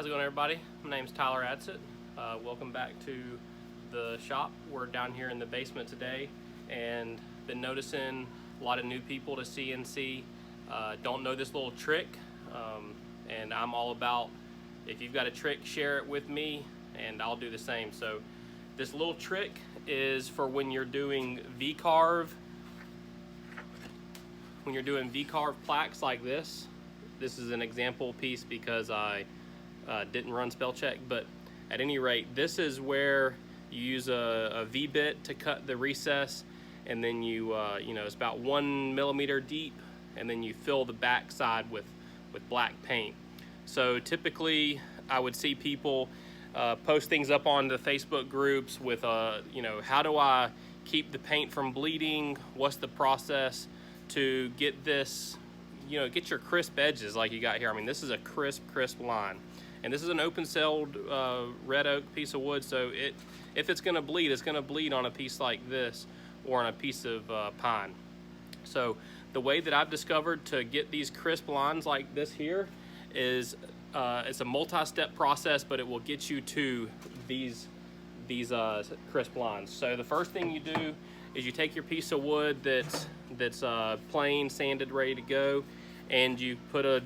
How's it going, everybody? My name's Tyler Adsit. Welcome back to the shop. We're down here in the basement today and been noticing a lot of new people to CNC don't know this little trick, and I'm all about, if you've got a trick, share it with me and I'll do the same. So this little trick is for when you're doing V-carve, plaques like this. This is an example piece because I didn't run spell check, but at any rate, this is where you use a V-bit to cut the recess, and then you know, it's about 1 millimeter deep, and then you fill the back side with black paint. So typically I would see people post things up on the Facebook groups with you know, how do I keep the paint from bleeding? What's the process to get this, you know, get your crisp edges like you got here? I mean, this is a crisp line. And this is an open-celled red oak piece of wood, so if it's gonna bleed, it's gonna bleed on a piece like this or on a piece of pine. So the way that I've discovered to get these crisp lines like this here is it's a multi-step process, but it will get you to these crisp lines. So the first thing you do is you take your piece of wood that's plain, sanded, ready to go, and you put a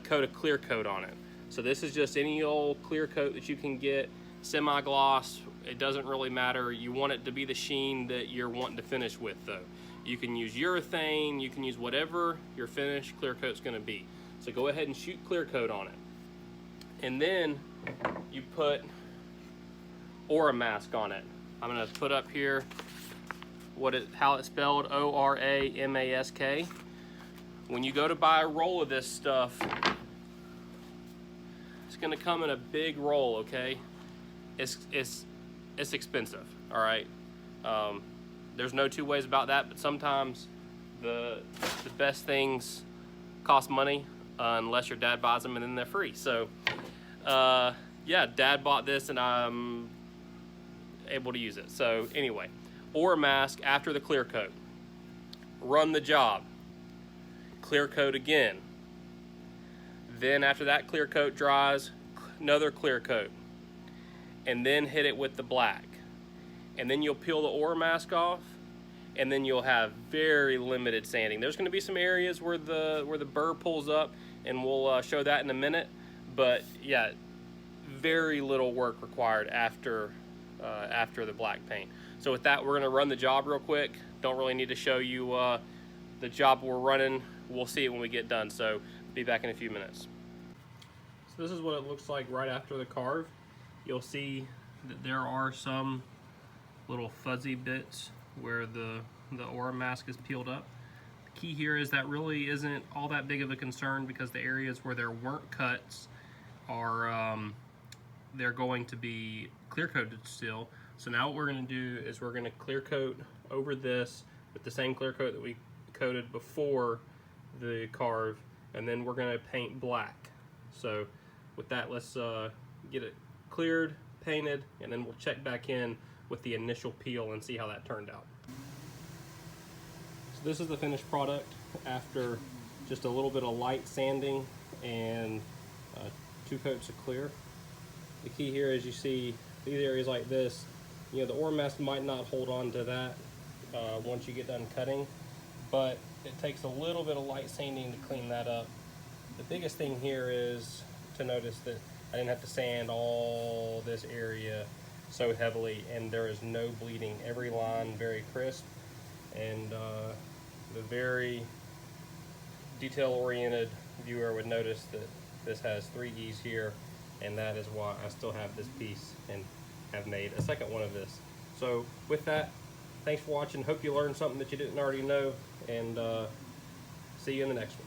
coat of clear coat on it. So this is just any old clear coat that you can get, semi-gloss, it doesn't really matter. You want it to be the sheen that you're wanting to finish with though. You can use urethane, you can use whatever your finished clear coat's gonna be. So go ahead and shoot clear coat on it. And then you put Aura Mask on it. I'm gonna put up here how it's spelled, O-R-A-M-A-S-K. When you go to buy a roll of this stuff, it's gonna come in a big roll, okay? It's expensive, all right? There's no two ways about that, but sometimes the best things cost money unless your dad buys them and then they're free. So yeah, Dad bought this and I'm able to use it. So anyway, Aura Mask after the clear coat. Run the job. Clear coat again. Then after that clear coat dries, another clear coat. And then hit it with the black. And then you'll peel the Aura Mask off, and then you'll have very limited sanding. There's gonna be some areas where the burr pulls up, and we'll show that in a minute. But yeah, very little work required after the black paint. So with that, we're gonna run the job real quick. Don't really need to show you the job we're running. We'll see it when we get done. So be back in a few minutes. So this is what it looks like right after the carve. You'll see that there are some little fuzzy bits where the Aura Mask is peeled up. The key here is that really isn't all that big of a concern because the areas where there weren't cuts are they're going to be clear coated still. So now what we're going to do is we're going to clear coat over this with the same clear coat that we coated before the carve, and then we're going to paint black. So with that, let's get it cleared, painted, and then we'll check back in with the initial peel and see how that turned out. So this is the finished product after just a little bit of light sanding and 2 coats of clear. The key here is you see these areas like this, you know, the Aura Mask might not hold on to that once you get done cutting, but it takes a little bit of light sanding to clean that up. The biggest thing here is to notice that I didn't have to sand all this area so heavily, and there is no bleeding. Every line very crisp, and the very detail-oriented viewer would notice that this has 3 E's here, and that is why I still have this piece and have made a second one of this. So with that, thanks for watching. Hope you learned something that you didn't already know, and see you in the next one.